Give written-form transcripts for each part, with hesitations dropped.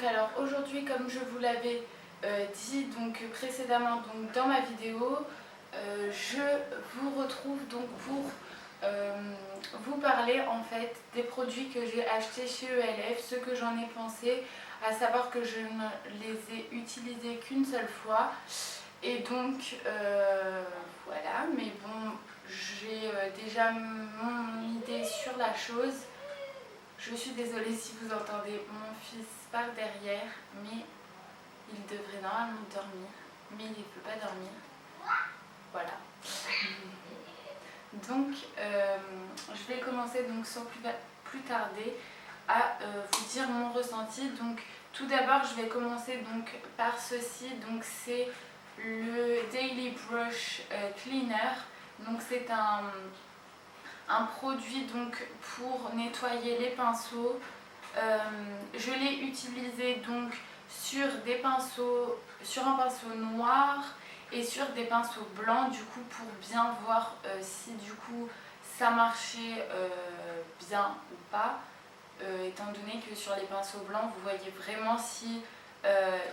donc alors aujourd'hui, comme je vous l'avais dit donc précédemment donc dans ma vidéo, je vous retrouve donc pour vous parler en fait des produits que j'ai achetés chez ELF, ce que j'en ai pensé, à savoir que je ne les ai utilisés qu'une seule fois. Et donc voilà, mais bon, j'ai déjà mon idée sur la chose. Je suis désolée si vous entendez mon fils par derrière, mais il devrait normalement dormir, mais il ne peut pas dormir. Voilà. Donc je vais commencer donc sans plus tarder à vous dire mon ressenti. Donc tout d'abord je vais commencer donc par ceci. Donc c'est le Daily Brush Cleaner. Donc c'est un produit donc pour nettoyer les pinceaux. Je l'ai utilisé donc sur un pinceau noir et sur des pinceaux blancs, du coup pour bien voir si du coup ça marchait bien ou pas, étant donné que sur les pinceaux blancs vous voyez vraiment si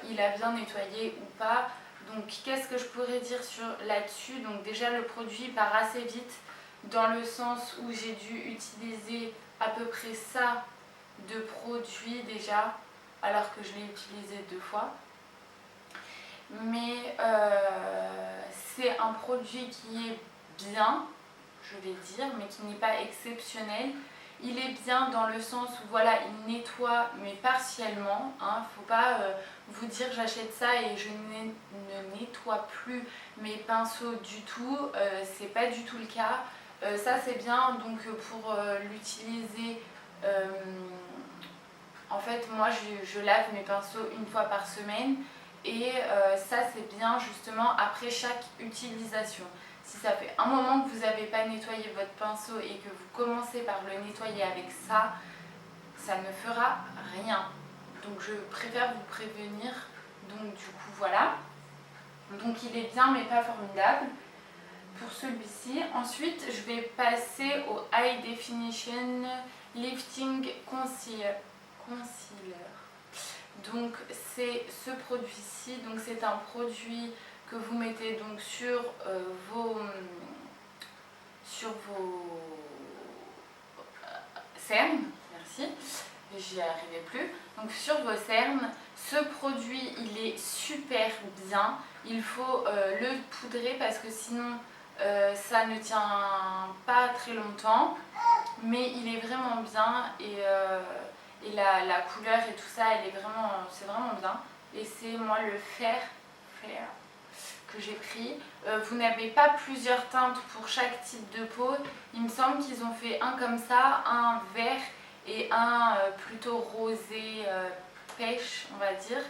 il a bien nettoyé ou pas. Donc qu'est-ce que je pourrais dire là-dessus? Donc déjà le produit part assez vite, dans le sens où j'ai dû utiliser à peu près ça de produit déjà, alors que je l'ai utilisé 2 fois. Mais c'est un produit qui est bien, je vais dire, mais qui n'est pas exceptionnel. Il est bien dans le sens où voilà, il nettoie mais partiellement, hein. Faut pas vous dire j'achète ça et je ne nettoie plus mes pinceaux du tout, c'est pas du tout le cas. Ça c'est bien donc pour l'utiliser. En fait moi je lave mes pinceaux une fois par semaine et ça c'est bien justement après chaque utilisation. Si ça fait un moment que vous n'avez pas nettoyé votre pinceau et que vous commencez par le nettoyer avec ça, ça ne fera rien. Donc je préfère vous prévenir. Donc du coup voilà. Donc il est bien mais pas formidable pour celui-ci. Ensuite je vais passer au High Definition Lifting Concealer. Donc c'est ce produit-ci. Donc c'est un produit que vous mettez donc sur vos cernes, merci, j'y arrivais plus. Donc sur vos cernes, ce produit il est super bien. Il faut le poudrer parce que sinon ça ne tient pas très longtemps, mais il est vraiment bien et la couleur et tout ça, c'est vraiment bien. Et c'est moi le Fair que j'ai pris. Vous n'avez pas plusieurs teintes pour chaque type de peau. Il me semble qu'ils ont fait un comme ça, un vert et un plutôt rosé pêche, on va dire.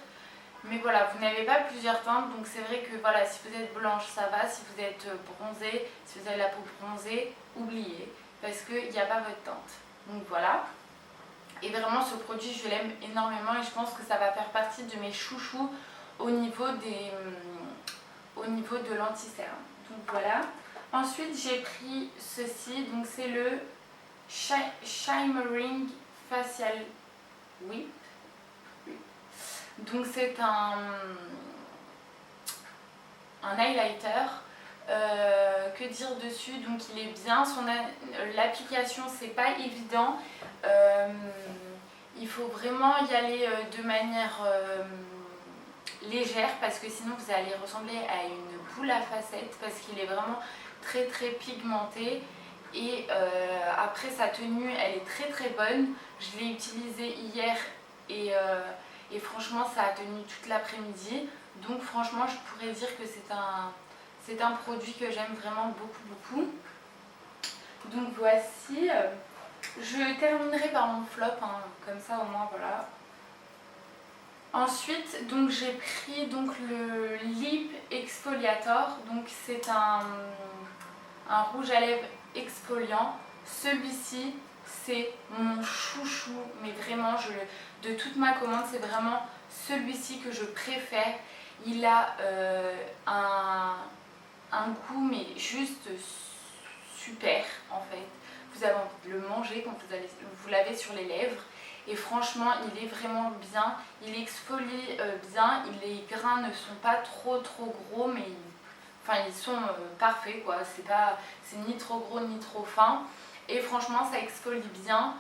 Mais voilà, vous n'avez pas plusieurs teintes, donc c'est vrai que voilà, si vous êtes blanche, ça va. Si vous êtes bronzée, si vous avez la peau bronzée, oubliez, parce qu'il n'y a pas votre teinte. Donc voilà. Et vraiment, ce produit, je l'aime énormément et je pense que ça va faire partie de mes chouchous au niveau de l'anti-cerne. Donc voilà. Ensuite, j'ai pris ceci, donc c'est le Shimmering Facial Whip. Donc c'est un highlighter. Que dire dessus? Donc il est bien. L'application c'est pas évident. Il faut vraiment y aller de manière légère parce que sinon vous allez ressembler à une boule à facettes parce qu'il est vraiment très très pigmenté. Et après sa tenue elle est très très bonne. Je l'ai utilisé hier et franchement ça a tenu toute l'après-midi. Donc franchement je pourrais dire que c'est un produit que j'aime vraiment beaucoup. Donc voici. Je terminerai par mon flop, hein, comme ça au moins voilà. Ensuite donc j'ai pris donc le Lip Exfoliator. Donc c'est un rouge à lèvres exfoliant. Celui-ci c'est mon chouchou, mais vraiment de toute ma commande c'est vraiment celui-ci que je préfère. Il a un goût mais juste super en fait. Vous avez envie de le manger quand vous l'avez sur les lèvres. et franchement il est vraiment bien, il exfolie bien, les grains ne sont pas trop gros mais ils sont parfaits quoi, c'est ni trop gros ni trop fin et franchement ça exfolie bien,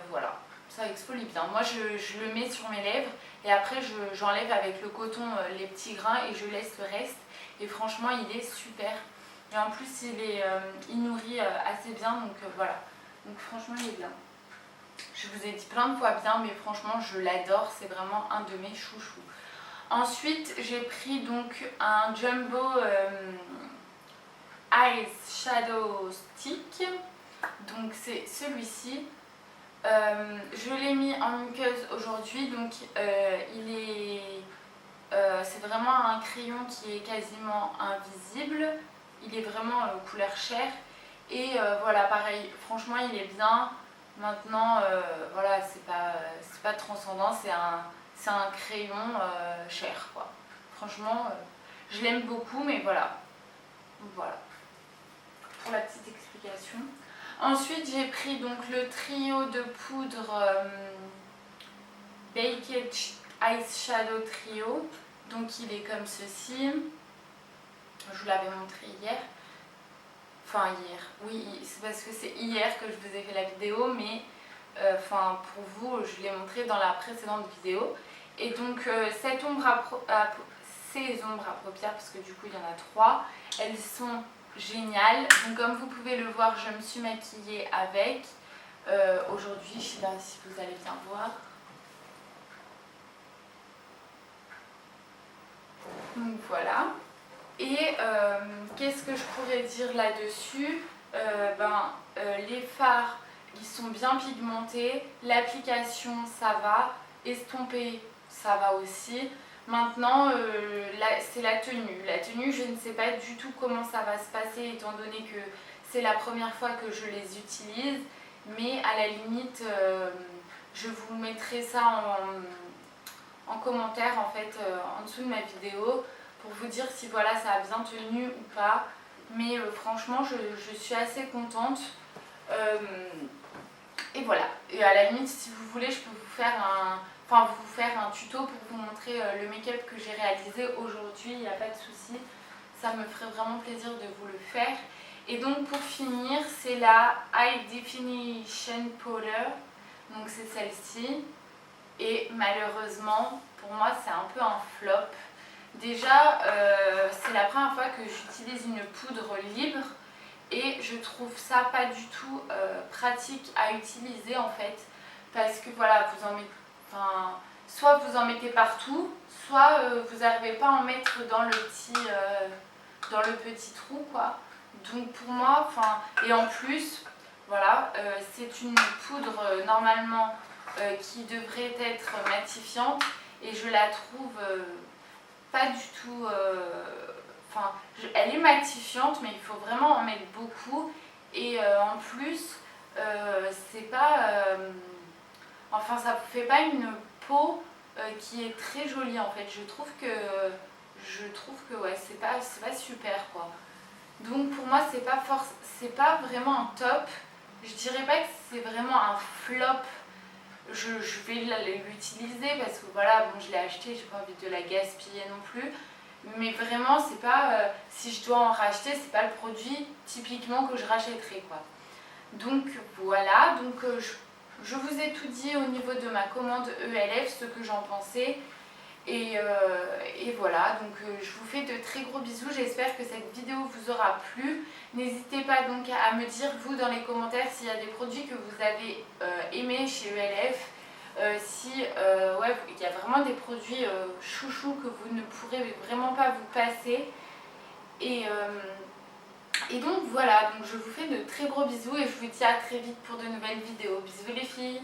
voilà, ça exfolie bien. Moi je le mets sur mes lèvres et après j'enlève avec le coton les petits grains et je laisse le reste et franchement il est super. Et en plus il nourrit assez bien donc voilà, donc franchement il est bien. Je vous ai dit plein de fois bien mais franchement je l'adore, c'est vraiment un de mes chouchous. Ensuite j'ai pris donc un Jumbo Eyes Shadow Stick, donc c'est celui-ci. Je l'ai mis en muqueuse aujourd'hui, donc c'est vraiment un crayon qui est quasiment invisible, il est vraiment couleur chair et voilà pareil, franchement il est bien. Maintenant voilà, c'est pas transcendant, c'est un crayon chair quoi. Franchement je l'aime beaucoup mais voilà pour la petite explication. Ensuite j'ai pris donc le trio de poudre Baked Ice Shadow Trio, donc il est comme ceci, je vous l'avais montré hier, oui c'est parce que c'est hier que je vous ai fait la vidéo mais pour vous je l'ai montré dans la précédente vidéo. Et donc ces ombres à paupières, parce que du coup il y en a 3, elles sont géniales. Donc comme vous pouvez le voir je me suis maquillée avec aujourd'hui, je ne sais pas si vous allez bien voir. Donc voilà. Et qu'est-ce que je pourrais dire là-dessus, les fards ils sont bien pigmentés, l'application ça va, estomper ça va aussi. Maintenant c'est la tenue. La tenue je ne sais pas du tout comment ça va se passer étant donné que c'est la première fois que je les utilise, mais à la limite je vous mettrai ça en commentaire en fait en dessous de ma vidéo pour vous dire si voilà ça a bien tenu ou pas. Mais franchement je suis assez contente. Et voilà, et à la limite si vous voulez je peux vous faire un tuto pour vous montrer le make-up que j'ai réalisé aujourd'hui, il n'y a pas de souci, ça me ferait vraiment plaisir de vous le faire. Et donc pour finir c'est la High Definition Powder, donc c'est celle-ci et malheureusement pour moi c'est un peu un flop. Déjà c'est la première fois que j'utilise une poudre libre et je trouve ça pas du tout pratique à utiliser en fait, parce que voilà soit vous en mettez partout, soit vous n'arrivez pas à en mettre dans le petit trou quoi. Donc pour moi, et en plus voilà, c'est une poudre normalement qui devrait être matifiante et je la trouve pas du tout, elle est matifiante mais il faut vraiment en mettre beaucoup et en plus c'est pas ça ne fait pas une peau qui est très jolie en fait. Je trouve que ouais, c'est pas super quoi. Donc pour moi c'est pas vraiment un top. Je dirais pas que c'est vraiment un flop. Je vais l'utiliser parce que voilà, bon je l'ai acheté, j'ai pas envie de la gaspiller non plus. Mais vraiment c'est pas, si je dois en racheter, c'est pas le produit typiquement que je rachèterais quoi. Donc voilà, donc je vous ai tout dit au niveau de ma commande ELF, ce que j'en pensais. Et voilà, donc je vous fais de très gros bisous, j'espère que cette vidéo vous aura plu. N'hésitez pas donc à me dire vous dans les commentaires s'il y a des produits que vous avez aimés chez ELF. Ouais, il y a vraiment des produits chouchous que vous ne pourrez vraiment pas vous passer. Et donc voilà, donc je vous fais de très gros bisous et je vous dis à très vite pour de nouvelles vidéos. Bisous les filles!